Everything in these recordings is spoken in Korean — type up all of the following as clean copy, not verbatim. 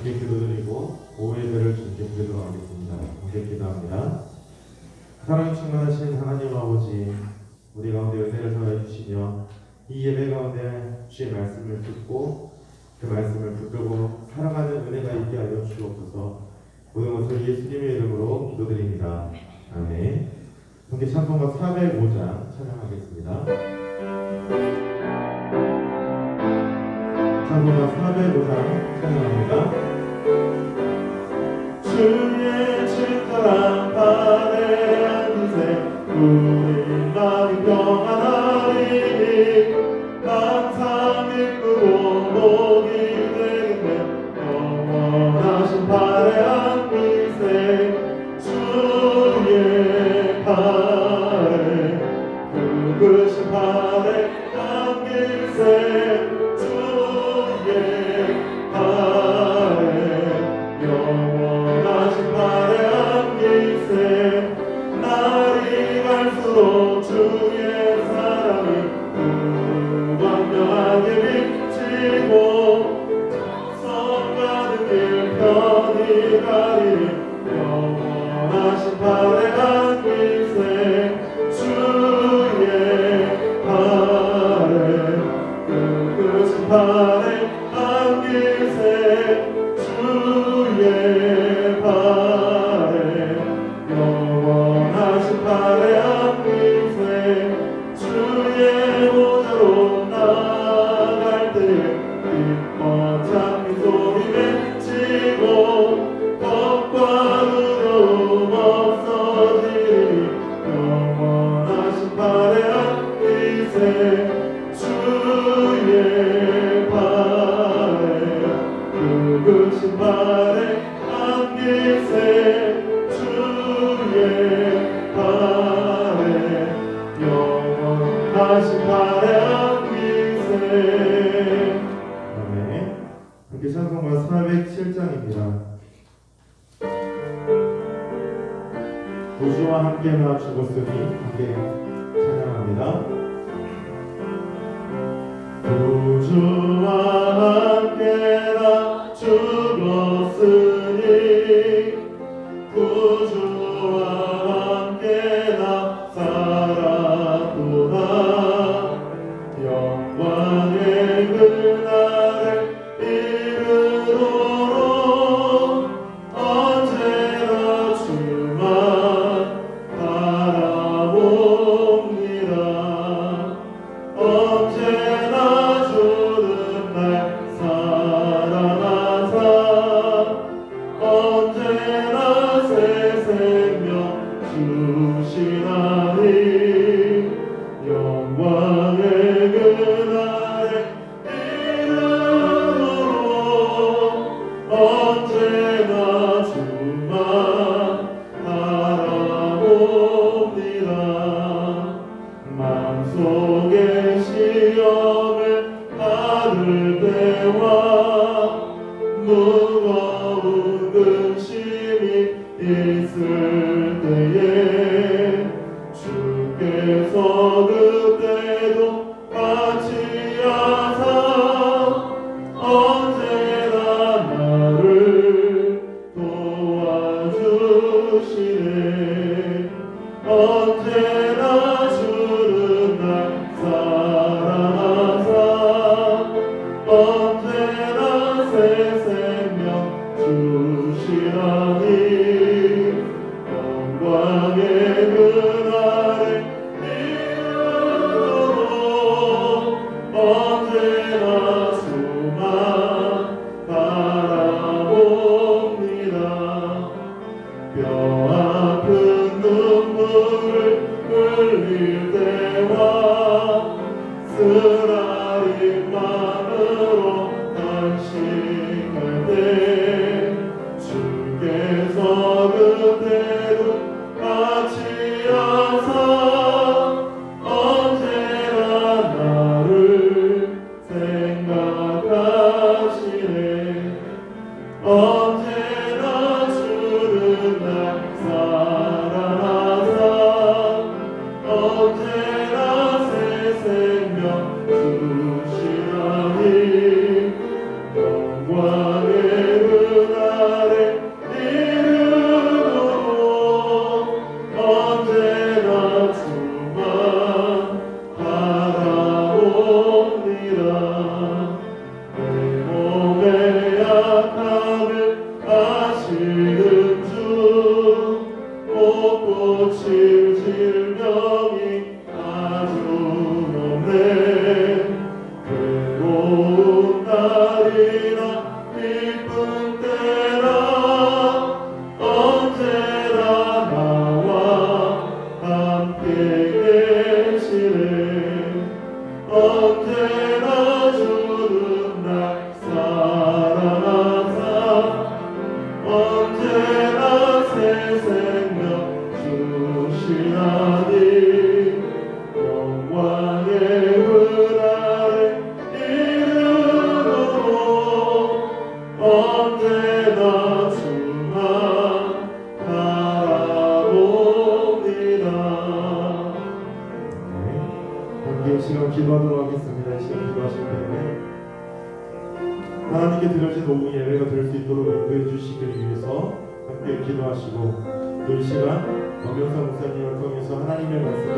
함께 기도드리고 오해배를 주님께 드리도록 하겠습니다. 함께 기도합니다. 사랑이 충만하신 하나님 아버지, 우리 가운데 은혜를 더해 주시며 이 예배 가운데 주의 말씀을 듣고 그 말씀을 붙들고 살아가는 은혜가 있게 하여 주옵소서. 모든 것을 예수님의 이름으로 기도드립니다. 아멘. 함께 찬송가 405장 찬양하겠습니다. 찬송가 405장 찬양합니다. 주의 친절한 발에 앉으세 우리 마음이 평안하리니 항상 이끌고 목이 되겠네 영원하신 발에 앉으세 주의 발에 굵으신 발에 앉으세 주의 발에 영원하신 발에 앉으세 날이 갈수록 주의 사랑이 무광명하게 비치고 성 가는 길 편히 가리니 영원하신 발에 앉으세 주의 발에 굵으신 발에 앉으세 주의 발에 영원하신 발에 앉으세 주의 보좌로 나갈 때에 기뻐 찬미 소리 맺히고 겁과 두려움 없어지리 영원하신 발에 앉으세 주의 발에 굵으신 발에 앉으세 주의 발에 영원하신 발에 앉으세. 아멘. 함께 찬송가 407장입니다. 구주와 함께 나 죽었으니 함께 찬양합니다. 구주와 함께 나 죽었으니 구주와 함께 나 살았구나 영광의 그날을 이르도록 언제나 주만 바라봅니다. 언제나 주는 날 사랑하사 언제나 새 생명 주시나니 영광의 그날에 이르도록 언제나 주만 바라봅니다. 마음속에 시험을 받을 때와 무거운 근심이 있을 때에 주께서 그때도 같이 하사 언제나 나를 도와주시네 언제나 주는 날 사랑하사 언제나 새 생명 주시라니 영광의 그날에 이르도록 언제나 주만 바라봅니다. 뼈 아픈 눈물을 흘릴 때와 쓰라린 마음으로 단식할 때 주께서 그때도 같이 하사 언제나 나를 생각하시네 언제나 주는 날 사랑하사 언제나 새 생명 주시라니 영광의 괴로운 날이나 기쁜 때나 언제나 나와 함께 계시네. 언제나 주는 날 사랑하사 언제나 새 생명 주시나니 영광의 은혜를 이름으로 언제나 주만 바라봅니다. 함께 시간 기도하도록 하겠습니다. 시간 기도하실 때에 하나님께 드려진 오후 예배가 될 수 있도록 인도해 주시기를 위해서 함께 기도하시고 또 이 시간 엄영상 목사님을 통해서 하나님의 말씀이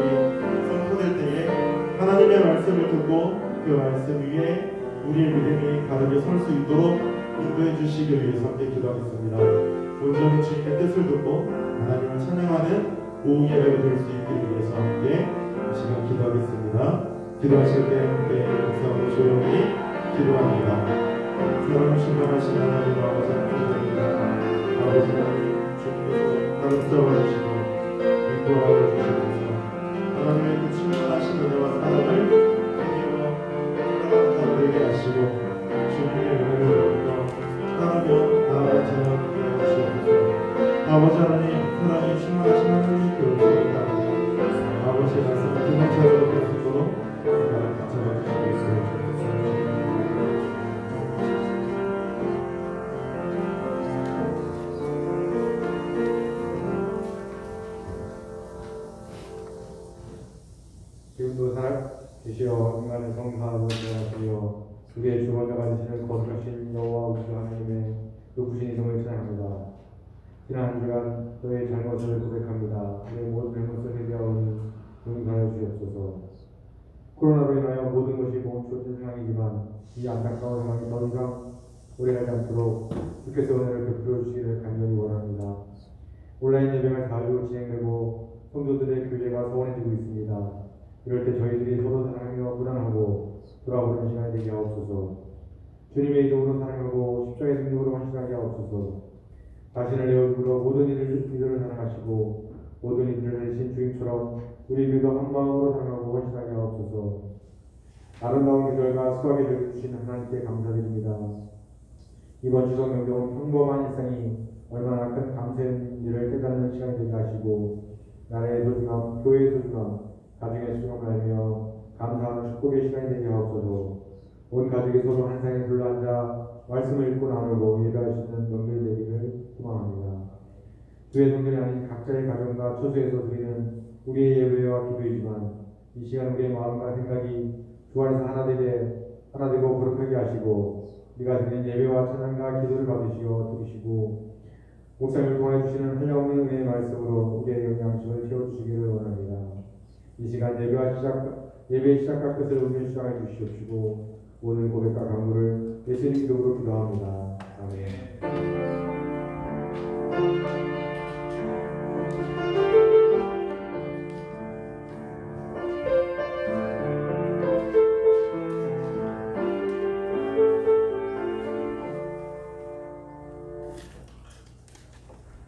선포될 때에 하나님의 말씀을 듣고 그 말씀 위에 우리의 믿음이 바르게 설 수 있도록 인도해 주시기를 위해서 함께 기도하겠습니다. 온전히 주님의 뜻을 듣고 하나님을 찬양하는 오후 예배가 될 수 있기를 위해서 함께 이 시간 기도하겠습니다. 기도하실 때 함께 영상으로 조용히 기도합니다. 사랑을 신령하신 하나님 아버지 감사드립니다. 아버지 하나님 주님께서 나를 붙잡아주시고 인도하여 주시면서 하나님의 그 충만하신 은혜와 사랑을 힘입어 살아가는 우리에게 하시고 주님의 은혜를 얻어 따르며 나아갈 자녀들에게 하시옵소서. 아버지 하나님 사랑이 충만하신 하나님께 올소이다. 아버지의 말씀을 두 번째 하도록 할 수 있도록 나를 붙잡아주시고 있어요. 지금도 살아계시어 인간의 성사하고 주여 우리의 주관자가 되시는 거룩하신 여호와 우리 하나님의 그 부신 이름을 찬양합니다. 지난 한 주간 저의 잘못을 고백합니다. 우리의 모든 잘못을 회개하오니 용서하여 주옵소서. 코로나로 인하여 모든 것이 멈춰진 상황이지만 이 안타까운 상황이 더 이상 오래가지 않도록 주께서 은혜를 베풀어 주시기를 간절히 원합니다. 온라인 예배가 자주 진행되고 성도들의 교제가 소원해지고 있습니다. 이럴 때 저희들이 서로 사랑하며 무단하고 돌아보는 시간이 되게 하옵소서. 주님의 이름으로 사랑하고 십자가의 승리로 헌신하게 하옵소서. 자신을 내어주므로 모든 이들을 사랑하시고 모든 이들을 내신 주님처럼 우리 교도 한 마음으로 사랑하고 헌신하게 하옵소서. 아름다운 계절과 수확에 주신 하나님께 감사드립니다. 이번 추석 명절은 평범한 일상이 얼마나 큰 감사의 일을 깨닫는 시간이 되게 하시고 나라의 소중함, 교회의 소중함, 가정의 수용을 알며 감사하는 축복의 시간이 되게 하옵소서. 온 가족이 서로 한 상에 둘러앉아 말씀을 읽고 나누고 예배할 수 있는 명절 되기를 소망합니다. 주의 성전이 아닌 각자의 가정과 처소에서 드리는 우리의 예배와 기도이지만 이 시간 우리의 마음과 생각이 주 안에서 하나 되고 거룩하게 하시고 우리가 드리는 예배와 찬양과 기도를 받으시어 들으시고 목사님을 통해 주시는 한량없는 은혜의 말씀으로 우리의 영양심을 채워주시기를 원합니다. 이 시간 예배의 시작과 끝을 오늘 시작해 주시옵시고 모든 고백과 간구를 예수님 이름으로 기도합니다. 아멘.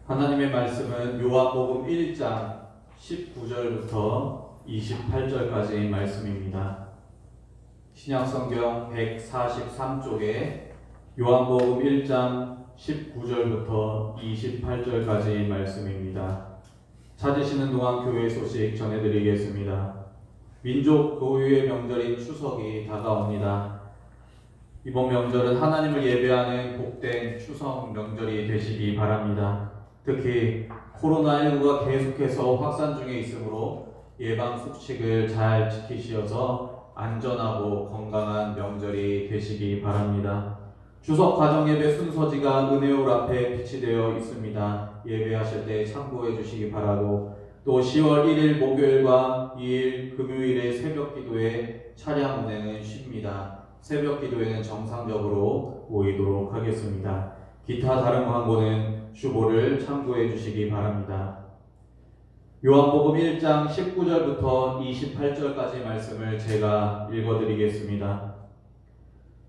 하나님의 말씀은 요한복음 1장 19절부터 28절까지의 말씀입니다. 신약성경 143쪽에 요한복음 1장 19절부터 28절까지의 말씀입니다. 찾으시는 동안 교회 소식 전해드리겠습니다. 민족 고유의 명절인 추석이 다가옵니다. 이번 명절은 하나님을 예배하는 복된 추석 명절이 되시기 바랍니다. 특히 코로나19가 계속해서 확산 중에 있으므로 예방 수칙을 잘 지키시어서 안전하고 건강한 명절이 되시기 바랍니다. 추석 가정 예배 순서지가 은혜홀 앞에 비치되어 있습니다. 예배하실 때 참고해 주시기 바라고, 또 10월 1일 목요일과 2일 금요일의 새벽 기도에 차량 운행은 쉽니다. 새벽 기도에는 정상적으로 모이도록 하겠습니다. 기타 다른 광고는 주보를 참고해 주시기 바랍니다. 요한복음 1장 19절부터 28절까지 말씀을 제가 읽어드리겠습니다.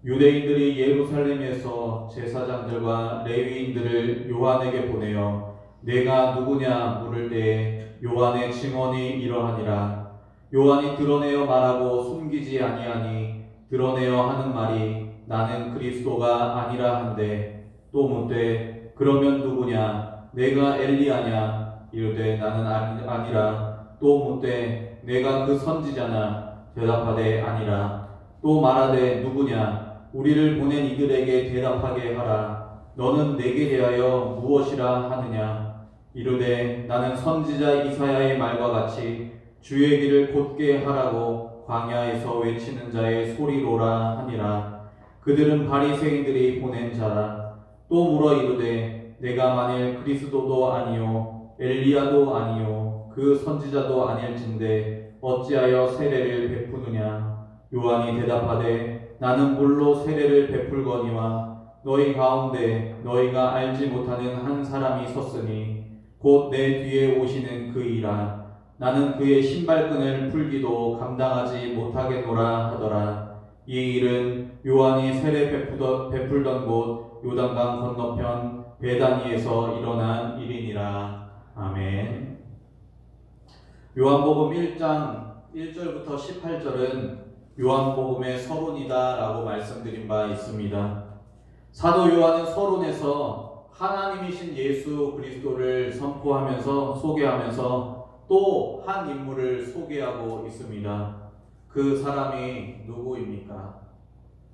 유대인들이 예루살렘에서 제사장들과 레위인들을 요한에게 보내어 내가 누구냐 물을 때에 요한의 증언이 이러하니라. 요한이 드러내어 말하고 숨기지 아니하니 드러내어 하는 말이 나는 그리스도가 아니라 한데 또 묻되 그러면 누구냐 내가 엘리야냐 이르되 나는 아니라 또 묻되 내가 그 선지자나 대답하되 아니라 또 말하되 누구냐 우리를 보낸 이들에게 대답하게 하라. 너는 내게 대하여 무엇이라 하느냐 이르되 나는 선지자 이사야의 말과 같이 주의 길을 곧게 하라고 광야에서 외치는 자의 소리로라 하니라. 그들은 바리새인들이 보낸 자라. 또 물어 이르되 내가 만일 그리스도도 아니요 엘리야도 아니요 그 선지자도 아닐진데 어찌하여 세례를 베푸느냐. 요한이 대답하되 나는 물로 세례를 베풀거니와 너희 가운데 너희가 알지 못하는 한 사람이 섰으니 곧 내 뒤에 오시는 그이라. 나는 그의 신발끈을 풀기도 감당하지 못하겠노라 하더라. 이 일은 요한이 세례 베풀던 곳 요단강 건너편 베다니에서 일어난 일이니라. 아멘. 요한복음 1장 1절부터 18절은 요한복음의 서론이다 라고 말씀드린 바 있습니다. 사도 요한은 서론에서 하나님이신 예수 그리스도를 선포하면서 소개하면서 또 한 인물을 소개하고 있습니다. 그 사람이 누구입니까?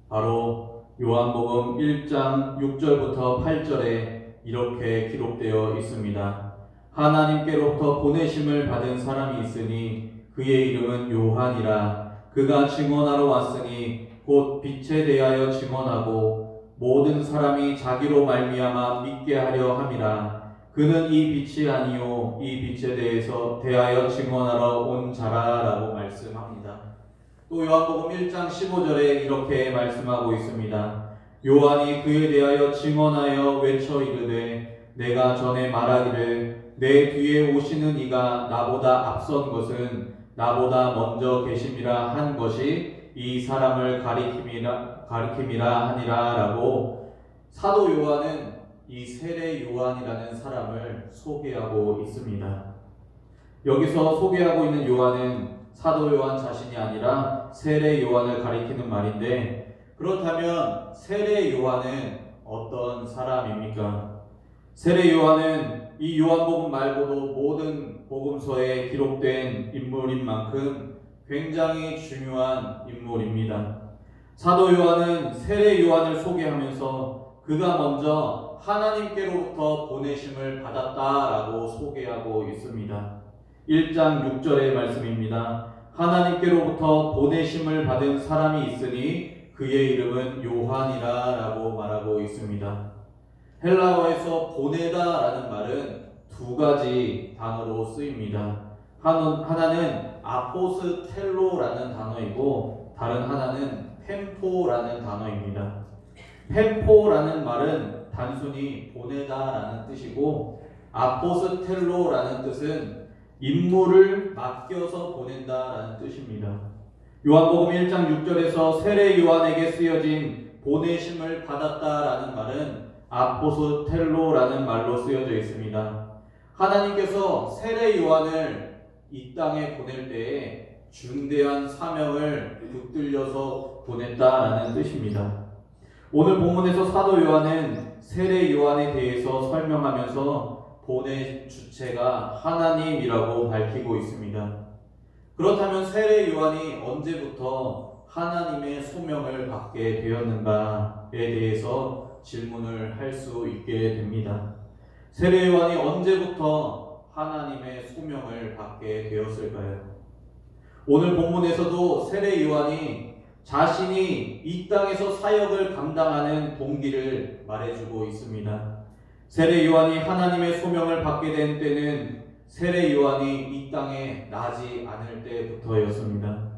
바로 요한복음 1장 6절부터 8절에 이렇게 기록되어 있습니다. 하나님께로부터 보내심을 받은 사람이 있으니 그의 이름은 요한이라. 그가 증언하러 왔으니 곧 빛에 대하여 증언하고 모든 사람이 자기로 말미암아 믿게 하려 함이라. 그는 이 빛이 아니요 이 빛에 대하여 증언하러 온 자라라고 말씀합니다. 또 요한복음 1장 15절에 이렇게 말씀하고 있습니다. 요한이 그에 대하여 증언하여 외쳐 이르되 내가 전에 말하기를 내 뒤에 오시는 이가 나보다 앞선 것은 나보다 먼저 계심이라 한 것이 이 사람을 가리킴이라 하니라 라고 사도 요한은 이 세례 요한이라는 사람을 소개하고 있습니다. 여기서 소개하고 있는 요한은 사도 요한 자신이 아니라 세례 요한을 가리키는 말인데, 그렇다면 세례 요한은 어떤 사람입니까? 세례 요한은 이 요한복음 말고도 모든 복음서에 기록된 인물인 만큼 굉장히 중요한 인물입니다. 사도 요한은 세례 요한을 소개하면서 그가 먼저 하나님께로부터 보내심을 받았다라고 소개하고 있습니다. 1장 6절의 말씀입니다. 하나님께로부터 보내심을 받은 사람이 있으니 그의 이름은 요한이라 라고 말하고 있습니다. 헬라어에서 보내다 라는 말은 두 가지 단어로 쓰입니다. 하나는 아포스텔로라는 단어이고 다른 하나는 펜포라는 단어입니다. 펜포라는 말은 단순히 보내다라는 뜻이고 아포스텔로라는 뜻은 임무를 맡겨서 보낸다라는 뜻입니다. 요한복음 1장 6절에서 세례 요한에게 쓰여진 보내심을 받았다라는 말은 아포스텔로라는 말로 쓰여져 있습니다. 하나님께서 세례 요한을 이 땅에 보낼 때에 중대한 사명을 붙들려서 보냈다라는 뜻입니다. 오늘 본문에서 사도 요한은 세례 요한에 대해서 설명하면서 보낸 주체가 하나님이라고 밝히고 있습니다. 그렇다면 세례 요한이 언제부터 하나님의 소명을 받게 되었는가에 대해서 질문을 할 수 있게 됩니다. 세례 요한이 언제부터 하나님의 소명을 받게 되었을까요? 오늘 본문에서도 세례 요한이 자신이 이 땅에서 사역을 감당하는 동기를 말해주고 있습니다. 세례 요한이 하나님의 소명을 받게 된 때는 세례 요한이 이 땅에 나지 않을 때부터였습니다.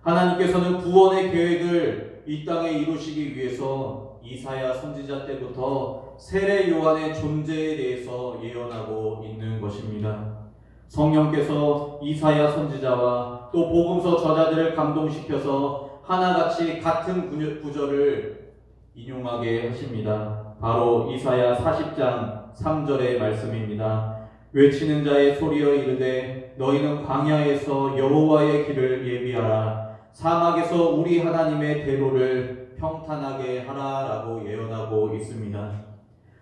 하나님께서는 구원의 계획을 이 땅에 이루시기 위해서 이사야 선지자 때부터 세례 요한의 존재에 대해서 예언하고 있는 것입니다. 성령께서 이사야 선지자와 또 복음서 저자들을 감동시켜서 하나같이 같은 구절을 인용하게 하십니다. 바로 이사야 40장 3절의 말씀입니다. 외치는 자의 소리여 이르되 너희는 광야에서 여호와의 길을 예비하라. 사막에서 우리 하나님의 대로를 평탄하게 하라라고 예언하고 있습니다.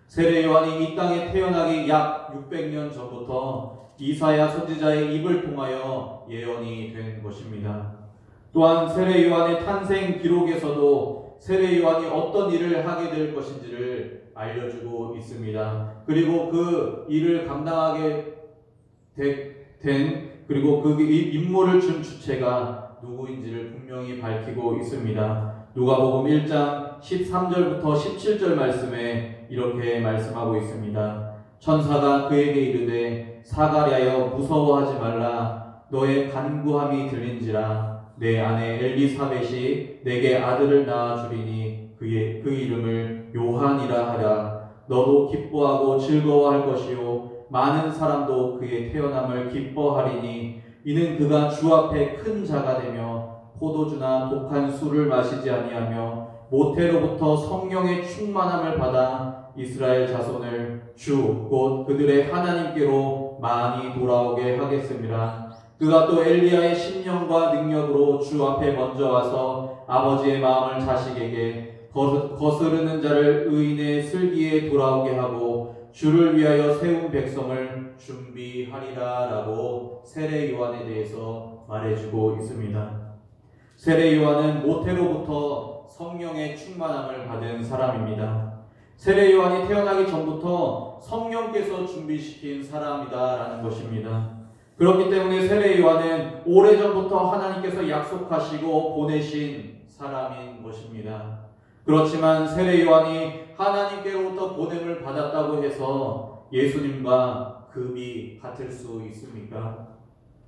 세례 요한이 이 땅에 태어나기 약 600년 전부터 이사야 선지자의 입을 통하여 예언이 된 것입니다. 또한 세례 요한의 탄생 기록에서도 세례 요한이 어떤 일을 하게 될 것인지를 알려주고 있습니다. 그리고 그 일을 감당하게 그리고 그 임무를 준 주체가 누구인지를 분명히 밝히고 있습니다. 누가복음 1장 13절부터 17절 말씀에 이렇게 말씀하고 있습니다. 천사가 그에게 이르되 사가랴여 무서워하지 말라. 너의 간구함이 들린지라. 내 아내 엘리사벳이 내게 아들을 낳아 주리니 그 이름을 요한이라 하라. 너도 기뻐하고 즐거워할 것이요 많은 사람도 그의 태어남을 기뻐하리니 이는 그가 주 앞에 큰 자가 되며 포도주나 독한 술을 마시지 아니하며 모태로부터 성령의 충만함을 받아 이스라엘 자손을 주 곧 그들의 하나님께로 많이 돌아오게 하겠습니다. 그가 또 엘리야의 심령과 능력으로 주 앞에 먼저 와서 아버지의 마음을 자식에게 거스르는 자를 의인의 슬기에 돌아오게 하고 주를 위하여 세운 백성을 준비하리라 라고 세례 요한에 대해서 말해주고 있습니다. 세례 요한은 모태로부터 성령의 충만함을 받은 사람입니다. 세례 요한이 태어나기 전부터 성령께서 준비시킨 사람이다라는 것입니다. 그렇기 때문에 세례 요한은 오래전부터 하나님께서 약속하시고 보내신 사람인 것입니다. 그렇지만 세례 요한이 하나님께로부터 보냄을 받았다고 해서 예수님과 급이 같을 수 있습니까?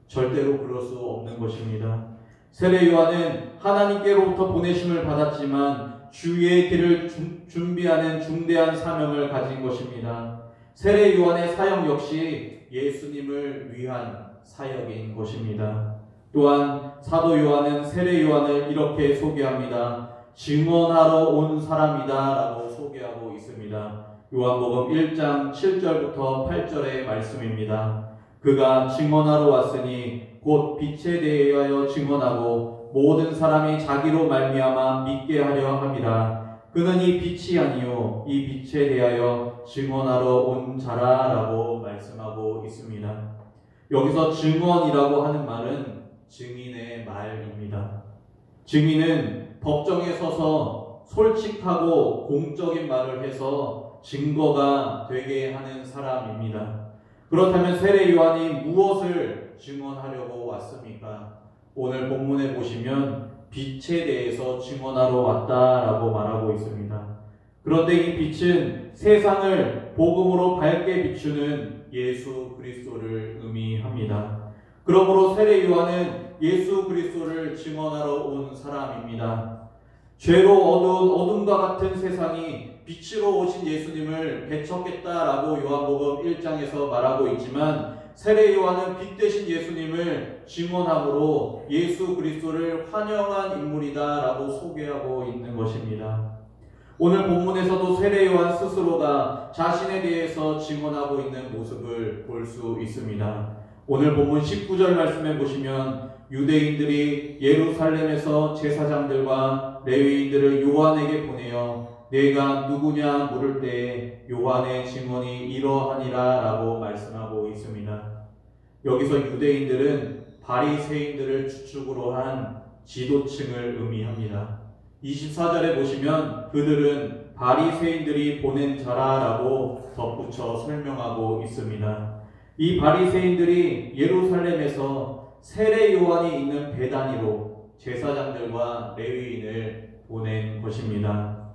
절대로 그럴 수 없는 것입니다. 세례 요한은 하나님께로부터 보내심을 받았지만 주의 길을 준비하는 중대한 사명을 가진 것입니다. 세례 요한의 사역 역시 예수님을 위한 사역인 것입니다. 또한 사도 요한은 세례 요한을 이렇게 소개합니다. 증언하러 온 사람이다 라고 소개하고 있습니다. 요한복음 1장 7절부터 8절의 말씀입니다. 그가 증언하러 왔으니 곧 빛에 대하여 증언하고 모든 사람이 자기로 말미암아 믿게 하려 함이라. 그는 이 빛이 아니요 이 빛에 대하여 증언하러 온 자라라고 말씀하고 있습니다. 여기서 증언이라고 하는 말은 증인의 말입니다. 증인은 법정에 서서 솔직하고 공적인 말을 해서 증거가 되게 하는 사람입니다. 그렇다면 세례 요한이 무엇을 증언하려고 왔습니까? 오늘 본문에 보시면 빛에 대해서 증언하러 왔다라고 말하고 있습니다. 그런데 이 빛은 세상을 복음으로 밝게 비추는 예수 그리스도를 의미합니다. 그러므로 세례 요한은 예수 그리스도를 증언하러 온 사람입니다. 죄로 어두운 어둠과 같은 세상이 빛으로 오신 예수님을 배척했다라고 요한복음 1장에서 말하고 있지만 세례 요한은 빛 되신 예수님을 증언함으로 예수 그리스도를 환영한 인물이다라고 소개하고 있는 것입니다. 오늘 본문에서도 세례 요한 스스로가 자신에 대해서 증언하고 있는 모습을 볼 수 있습니다. 오늘 본문 19절 말씀에 보시면 유대인들이 예루살렘에서 제사장들과 레위인들을 요한에게 보내어 내가 누구냐 물을 때 요한의 증언이 이러하니라 라고 말씀하고 있습니다. 여기서 유대인들은 바리새인들을 주축으로 한 지도층을 의미합니다. 24절에 보시면 그들은 바리새인들이 보낸 자라라고 덧붙여 설명하고 있습니다. 이 바리새인들이 예루살렘에서 세례 요한이 있는 베다니로 제사장들과 레위인을 보낸 것입니다.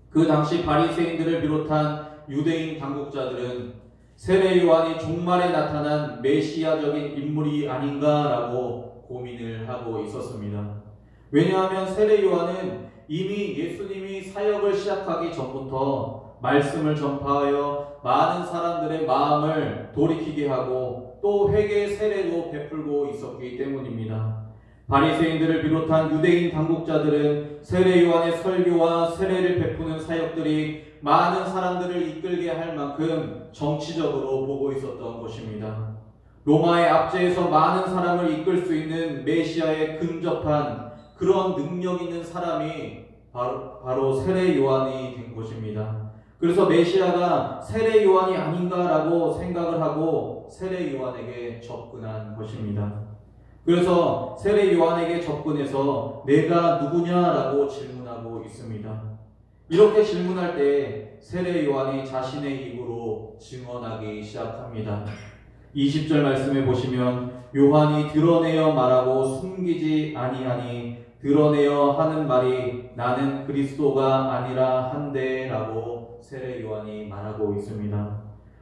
그 당시 바리새인들을 비롯한 유대인 당국자들은 세례 요한이 종말에 나타난 메시아적인 인물이 아닌가라고 고민을 하고 있었습니다. 왜냐하면 세례 요한은 이미 예수님이 사역을 시작하기 전부터 말씀을 전파하여 많은 사람들의 마음을 돌이키게 하고 또 회개의 세례도 베풀고 있었기 때문입니다. 바리새인들을 비롯한 유대인 당국자들은 세례 요한의 설교와 세례를 베푸는 사역들이 많은 사람들을 이끌게 할 만큼 정치적으로 보고 있었던 것입니다. 로마의 압제에서 많은 사람을 이끌 수 있는 메시아에 근접한 그런 능력 있는 사람이 바로 세례 요한이 된 것입니다. 그래서 메시아가 세례 요한이 아닌가라고 생각을 하고 세례 요한에게 접근한 것입니다. 그래서 세례 요한에게 접근해서 내가 누구냐라고 질문하고 있습니다. 이렇게 질문할 때 세례 요한이 자신의 입으로 증언하기 시작합니다. 20절 말씀에 보시면 요한이 드러내어 말하고 숨기지 아니하니 드러내어 하는 말이 나는 그리스도가 아니라 한데라고 세례 요한이 말하고 있습니다.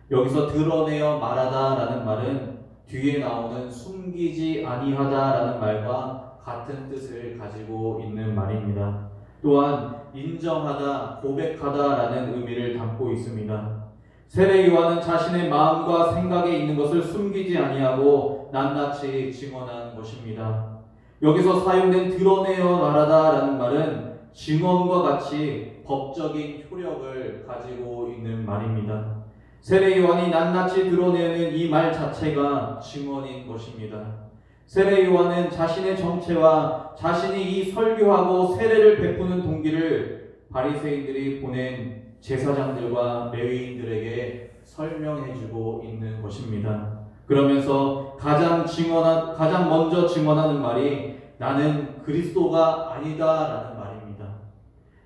여기서 드러내어 말하다라는 말은 뒤에 나오는 숨기지 아니하다라는 말과 같은 뜻을 가지고 있는 말입니다. 또한 인정하다, 고백하다라는 의미를 담고 있습니다. 세례 요한은 자신의 마음과 생각에 있는 것을 숨기지 아니하고 낱낱이 증언한 것입니다. 여기서 사용된 드러내어 말하다라는 말은 증언과 같이 법적인 효력을 가지고 있는 말입니다. 세례 요한이 낱낱이 드러내는 이 말 자체가 증언인 것입니다. 세례 요한은 자신의 정체와 자신이 이 설교하고 세례를 베푸는 동기를 바리새인들이 보낸 제사장들과 레위인들에게 설명해주고 있는 것입니다. 그러면서 가장 먼저 증언하는 말이 나는 그리스도가 아니다라는 말입니다.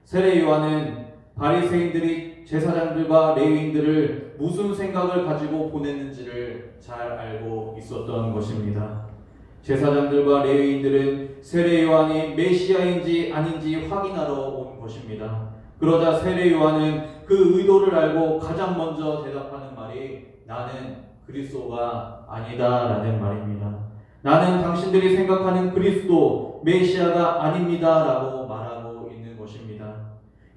세례 요한은 바리새인들이 제사장들과 레위인들을 무슨 생각을 가지고 보냈는지를 잘 알고 있었던 것입니다. 제사장들과 레위인들은 세례 요한이 메시아인지 아닌지 확인하러 온 것입니다. 그러자 세례 요한은 그 의도를 알고 가장 먼저 대답하는 말이 나는 그리스도가 아니다라는 말입니다. 나는 당신들이 생각하는 그리스도, 메시아가 아닙니다라고 말하고 있는 것입니다.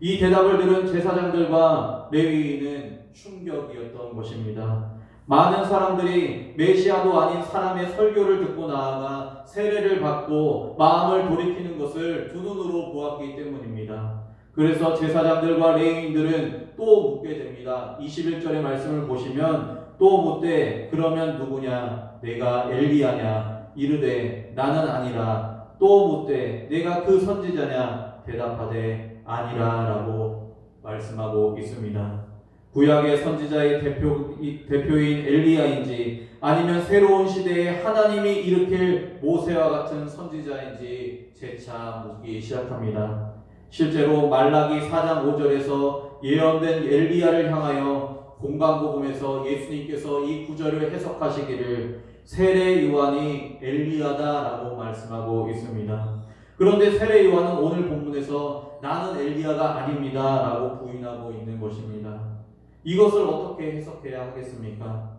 이 대답을 들은 제사장들과 레위인은 충격이었던 것입니다. 많은 사람들이 메시아도 아닌 사람의 설교를 듣고 나아가 세례를 받고 마음을 돌이키는 것을 두 눈으로 보았기 때문입니다. 그래서 제사장들과 레위인들은 또 묻게 됩니다. 21절의 말씀을 보시면 또 묻되 그러면 누구냐? 내가 엘리야냐? 이르되 나는 아니라. 또 묻되 내가 그 선지자냐? 대답하되 아니라 라고 말씀하고 있습니다. 구약의 선지자의 대표인 엘리야인지 아니면 새로운 시대에 하나님이 일으킬 모세와 같은 선지자인지 재차 묻기 시작합니다. 실제로 말라기 4장 5절에서 예언된 엘리야를 향하여 공관복음에서 예수님께서 이 구절을 해석하시기를 세례 요한이 엘리야다라고 말씀하고 있습니다. 그런데 세례 요한은 오늘 본문에서 나는 엘리야가 아닙니다라고 부인하고 있는 것입니다. 이것을 어떻게 해석해야 하겠습니까?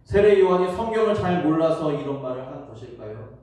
세례 요한이 성경을 잘 몰라서 이런 말을 한 것일까요?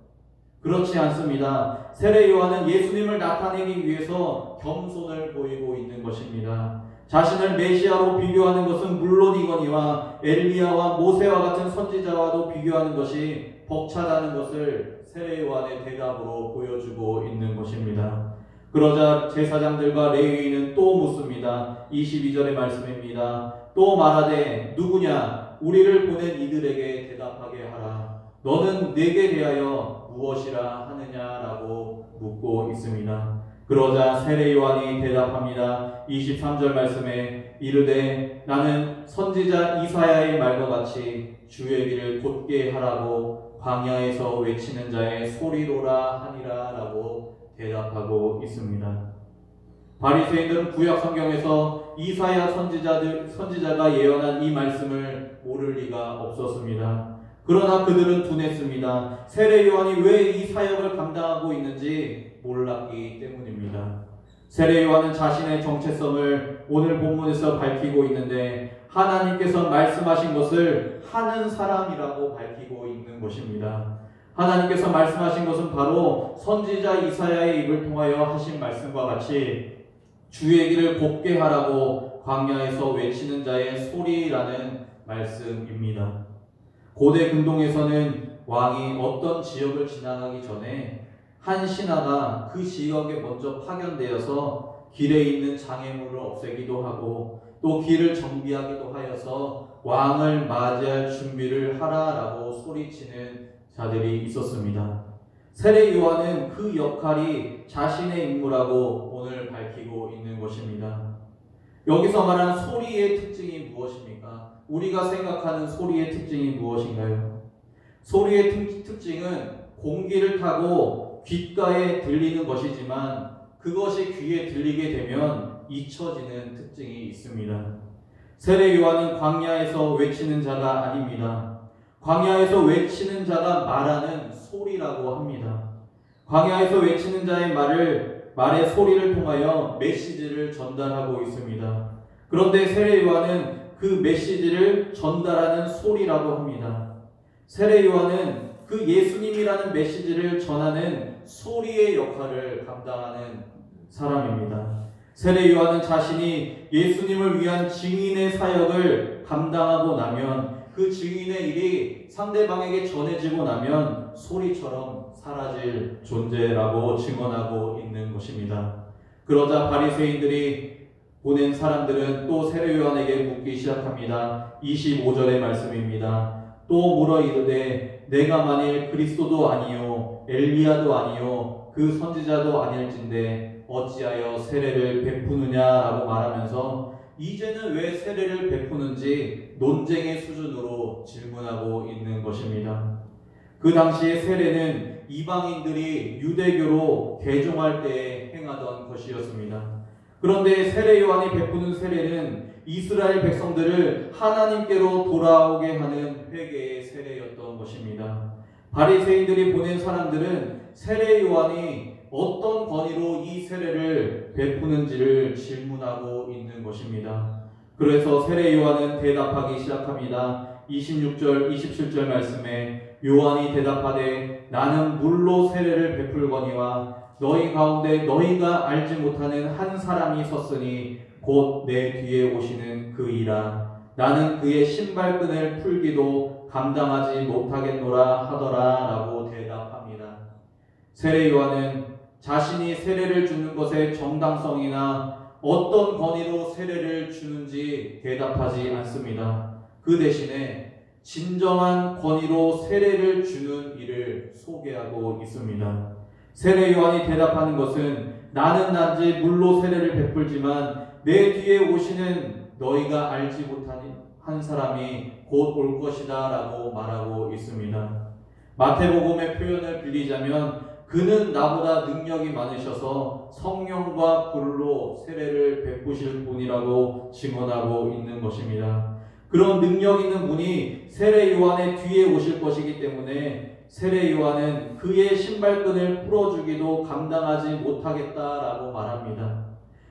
그렇지 않습니다. 세례 요한은 예수님을 나타내기 위해서 겸손을 보이고 있는 것입니다. 자신을 메시아로 비교하는 것은 물론이거니와 엘리야와 모세와 같은 선지자와도 비교하는 것이 벅차다는 것을 세례 요한의 대답으로 보여주고 있는 것입니다. 그러자 제사장들과 레위인은 또 묻습니다. 22절의 말씀입니다. 또 말하되 누구냐? 우리를 보낸 이들에게 대답하게 하라. 너는 내게 대하여 무엇이라 하느냐라고 묻고 있습니다. 그러자 세례 요한이 대답합니다. 23절 말씀에 이르되 나는 선지자 이사야의 말과 같이 주의 길을 곧게 하라고 광야에서 외치는 자의 소리로라 하니라 라고 대답하고 있습니다. 바리새인들은 구약 성경에서 이사야 선지자가 예언한 이 말씀을 모를 리가 없었습니다. 그러나 그들은 둔했습니다. 세례 요한이 왜 이 사역을 감당하고 있는지 몰랐기 때문입니다. 세례 요한은 자신의 정체성을 오늘 본문에서 밝히고 있는데 하나님께서 말씀하신 것을 하는 사람이라고 밝히고 있는 것입니다. 하나님께서 말씀하신 것은 바로 선지자 이사야의 입을 통하여 하신 말씀과 같이 주의 길을 곱게 하라고 광야에서 외치는 자의 소리라는 말씀입니다. 고대 근동에서는 왕이 어떤 지역을 지나가기 전에 한 신하가 그 지역에 먼저 파견되어서 길에 있는 장애물을 없애기도 하고 또 길을 정비하기도 하여서 왕을 맞이할 준비를 하라라고 소리치는 자들이 있었습니다. 세례 요한은 그 역할이 자신의 임무라고 오늘 밝히고 있는 것입니다. 여기서 말한 소리의 특징이 무엇입니까? 우리가 생각하는 소리의 특징이 무엇인가요? 소리의 특징은 공기를 타고 귓가에 들리는 것이지만 그것이 귀에 들리게 되면 잊혀지는 특징이 있습니다. 세례 요한은 광야에서 외치는 자가 아닙니다. 광야에서 외치는 자가 말하는 소리라고 합니다. 광야에서 외치는 자의 말의 소리를 통하여 메시지를 전달하고 있습니다. 그런데 세례 요한은 그 메시지를 전달하는 소리라고 합니다. 세례 요한은 그 예수님이라는 메시지를 전하는 소리의 역할을 감당하는 사람입니다. 세례 요한은 자신이 예수님을 위한 증인의 사역을 감당하고 나면 그 증인의 일이 상대방에게 전해지고 나면 소리처럼 사라질 존재라고 증언하고 있는 것입니다. 그러자 바리새인들이 보낸 사람들은 또 세례 요한에게 묻기 시작합니다. 25절의 말씀입니다. 또 물어 이르되 내가 만일 그리스도도 아니요 엘리야도 아니요 그 선지자도 아닐진데 어찌하여 세례를 베푸느냐라고 말하면서 이제는 왜 세례를 베푸는지 논쟁의 수준으로 질문하고 있는 것입니다. 그 당시의 세례는 이방인들이 유대교로 개종할 때 행하던 것이었습니다. 그런데 세례 요한이 베푸는 세례는 이스라엘 백성들을 하나님께로 돌아오게 하는 회개의 세례였던 것입니다. 바리새인들이 보낸 사람들은 세례 요한이 어떤 권위로 이 세례를 베푸는지를 질문하고 있는 것입니다. 그래서 세례 요한은 대답하기 시작합니다. 26절, 27절 말씀에 요한이 대답하되 나는 물로 세례를 베풀거니와 너희 가운데 너희가 알지 못하는 한 사람이 섰으니 곧 내 뒤에 오시는 그이라. 나는 그의 신발끈을 풀기도 감당하지 못하겠노라 하더라 라고 대답합니다. 세례 요한은 자신이 세례를 주는 것의 정당성이나 어떤 권위로 세례를 주는지 대답하지 않습니다. 그 대신에 진정한 권위로 세례를 주는 일을 소개하고 있습니다. 세례 요한이 대답하는 것은 나는 단지 물로 세례를 베풀지만 내 뒤에 오시는 너희가 알지 못하는 한 사람이 곧 올 것이다 라고 말하고 있습니다. 마태복음의 표현을 빌리자면 그는 나보다 능력이 많으셔서 성령과 불로 세례를 베푸실 분이라고 증언하고 있는 것입니다. 그런 능력 있는 분이 세례 요한의 뒤에 오실 것이기 때문에 세례 요한은 그의 신발끈을 풀어주기도 감당하지 못하겠다라고 말합니다.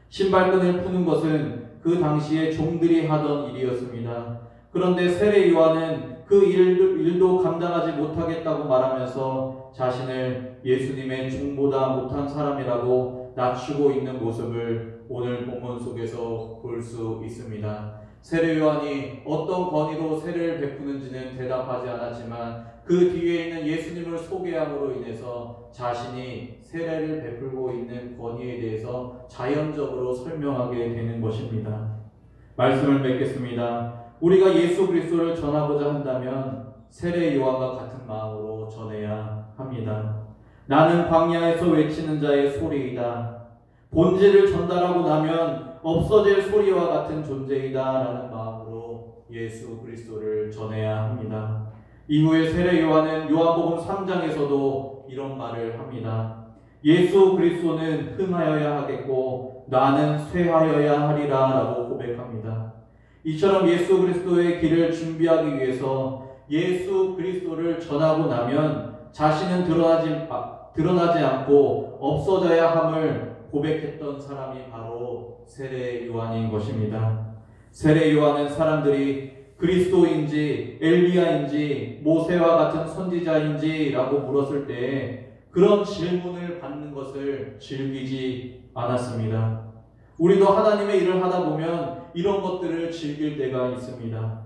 신발끈을 푸는 것은 그 당시에 종들이 하던 일이었습니다. 그런데 세례 요한은 그 일도 감당하지 못하겠다고 말하면서 자신을 예수님의 종보다 못한 사람이라고 낮추고 있는 모습을 오늘 본문 속에서 볼 수 있습니다. 세례 요한이 어떤 권위로 세례를 베푸는지는 대답하지 않았지만 그 뒤에 있는 예수님을 소개함으로 인해서 자신이 세례를 베풀고 있는 권위에 대해서 자연적으로 설명하게 되는 것입니다. 말씀을 맺겠습니다. 우리가 예수 그리스도를 전하고자 한다면 세례 요한과 같은 마음으로 전해야 합니다. 나는 광야에서 외치는 자의 소리이다. 본질을 전달하고 나면 없어질 소리와 같은 존재이다 라는 마음으로 예수 그리스도를 전해야 합니다. 이후에 세례 요한은 요한복음 3장에서도 이런 말을 합니다. 예수 그리스도는 흥하여야 하겠고 나는 쇠하여야 하리라 라고 고백합니다. 이처럼 예수 그리스도의 길을 준비하기 위해서 예수 그리스도를 전하고 나면 자신은 드러나지 않고 없어져야 함을 고백했던 사람이 바로 세례 요한인 것입니다. 세례 요한은 사람들이 그리스도인지 엘리야인지 모세와 같은 선지자인지 라고 물었을 때 그런 질문을 받는 것을 즐기지 않았습니다. 우리도 하나님의 일을 하다 보면 이런 것들을 즐길 때가 있습니다.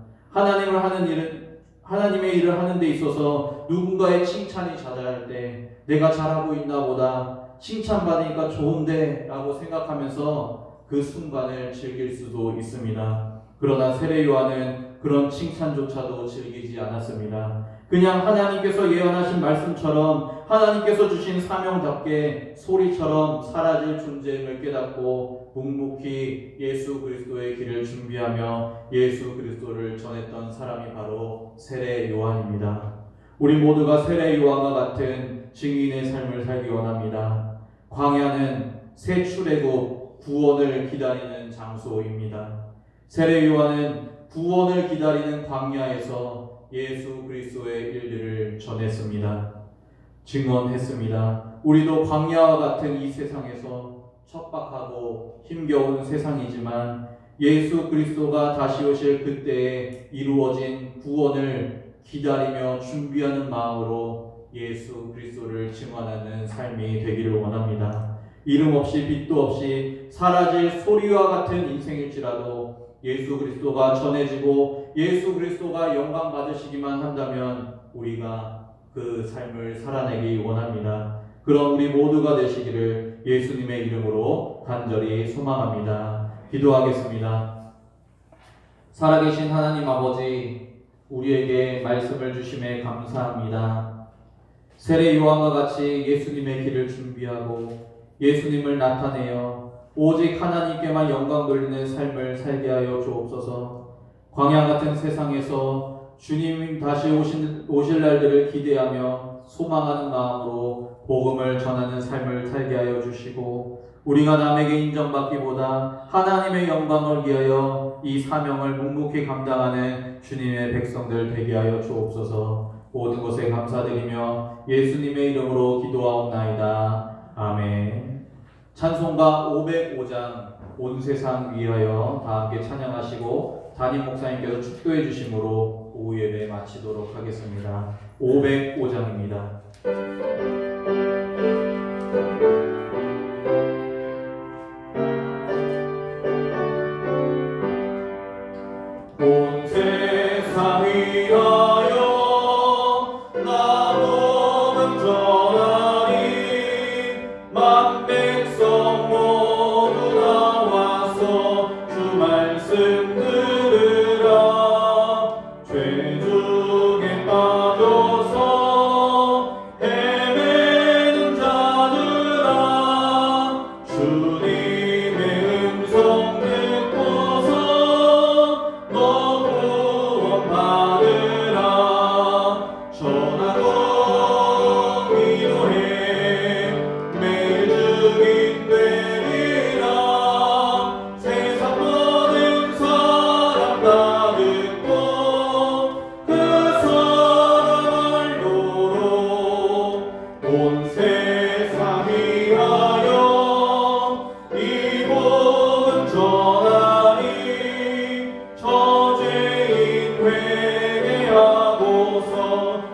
하나님의 일을 하는 데 있어서 누군가의 칭찬이 잦아날 때 내가 잘하고 있나 보다, 칭찬받으니까 좋은데 라고 생각하면서 그 순간을 즐길 수도 있습니다. 그러나 세례 요한은 그런 칭찬조차도 즐기지 않았습니다. 그냥 하나님께서 예언하신 말씀처럼 하나님께서 주신 사명답게 소리처럼 사라질 존재임을 깨닫고 묵묵히 예수 그리스도의 길을 준비하며 예수 그리스도를 전했던 사람이 바로 세례 요한입니다. 우리 모두가 세례 요한과 같은 증인의 삶을 살기 원합니다. 광야는 새 출애굽 구원을 기다리는 장소입니다. 세례 요한은 구원을 기다리는 광야에서 예수 그리스도의 일들을 전했습니다. 증언했습니다. 우리도 광야와 같은 이 세상에서 척박하고 힘겨운 세상이지만 예수 그리스도가 다시 오실 그때에 이루어진 구원을 기다리며 준비하는 마음으로 예수 그리스도를 증언하는 삶이 되기를 원합니다. 이름 없이 빛도 없이 사라질 소리와 같은 인생일지라도 예수 그리스도가 전해지고 예수 그리스도가 영광 받으시기만 한다면 우리가 그 삶을 살아내기 원합니다. 그런 우리 모두가 되시기를 예수님의 이름으로 간절히 소망합니다. 기도하겠습니다. 살아계신 하나님 아버지, 우리에게 말씀을 주심에 감사합니다. 세례 요한과 같이 예수님의 길을 준비하고 예수님을 나타내어 오직 하나님께만 영광 돌리는 삶을 살게 하여 주옵소서. 광야 같은 세상에서 주님 다시 오실 날들을 기대하며 소망하는 마음으로 복음을 전하는 삶을 살게 하여 주시고, 우리가 남에게 인정받기보다 하나님의 영광을 위하여 이 사명을 묵묵히 감당하는 주님의 백성들 되게 하여 주옵소서. 모든 것에 감사드리며 예수님의 이름으로 기도하옵나이다. 아멘. 찬송가 505장 온 세상 위하여 다 함께 찬양하시고 담임 목사님께서 축도해 주심으로 오후 예배 마치도록 하겠습니다. 505장입니다. 온 세상 위하여 나 복음 전하리. 만 백성 모두 나와서 주 말씀 들으라. 죄 중에 빠져서 헤매는 자들아, 주님의 음성 듣고서 너 구원 받으라. 전하고 위로해 매일 증인 되리라. 세상 모든 사람 다 듣고 그 사람 알도록 온 세상 위하여 이 복음 전하리. 저죄인 회개하고서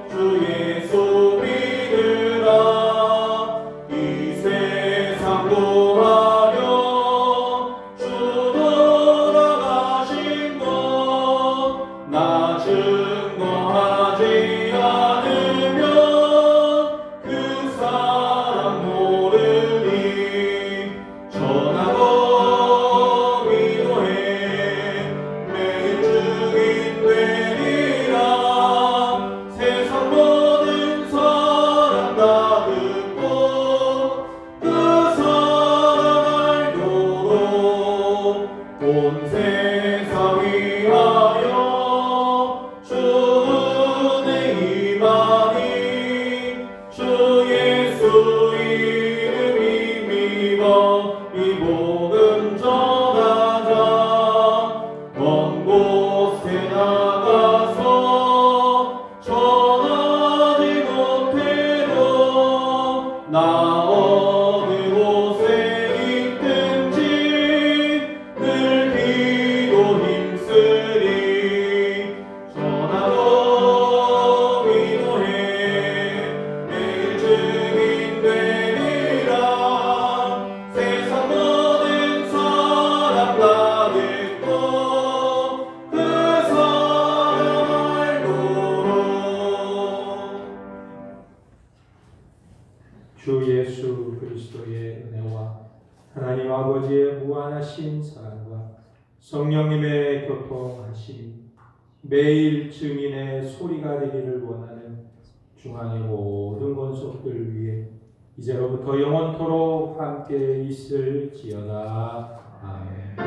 주 예수 믿으라. 이 세상 구하려 주 돌아가신 것 나 증거하지 않으면 그 사람 모르니. 전하고 위로해 매일 증인 되리라. 세상 모든 사람 다 듣고 그 사람 알도록 온 세상 위하여 주 은혜 임하니. 주 예수 이름 힘입어 이 복음 전하자. 먼 곳에 나가서 전하지 못해도 나 어느 곳에 있든지 늘 무한하신 사랑과 성령님의 교통하심이 매일 증인의 소리가 되기를 원하는 중앙의 모든 권속들 위해 이제로부터 영원토록 함께 있을지어다. 아멘.